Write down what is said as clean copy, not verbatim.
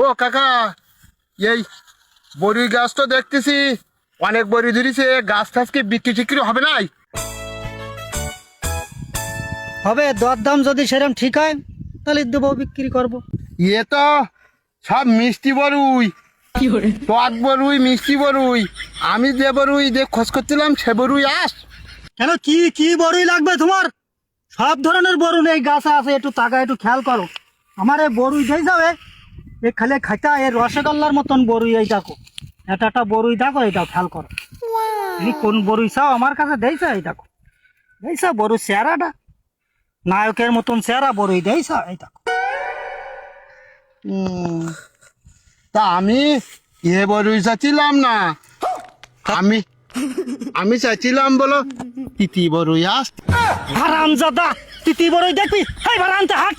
ও কাকা, এই বড়ি গাছ তো দেখতেছি অনেক বড়ি ধরেছে, গাছ টাছ কি বিক্রি টিক্রি হবে নাই? হবে, দরদাম যদি সেরকম ঠিক হয় তাহলে দেবো, বিক্রি করব। ইয়ে তো সব মিষ্টি বড়ুই, টক বড়ুই, মিষ্টি বড়ুই। আমি যে বড়ুই যে খোঁজ করছিলাম সে বড়ুই আস। কেন, কি কি বড়ই লাগবে তোমার? সব ধরনের বড়ই এই গাছে আছে, একটু তাকা, একটু খেয়াল করো। আমার এই বড়ই দেই যাবে, এ খালে খাইতা এর রসগোল্লার মতন বড়ই, এই দেখো একটা বড়ই দেখো, এটাও খেয়াল করো। তুমি কোন বড়ই চাও আমার কাছে দেইছ, এই দেখো দেইছ বড় চেহারাটা, নায়কের মতন চেহারা বড়ই দেইছ, এই দেখো। তা আমি এ বড়ুই চাচ্ছিলাম না, আমি আমি চাইছিলাম বলো তিতি বড়ুই আস। হারামজাদা, তিতি বড়ই দেখবি, এই ভাড়া আনতে হাট।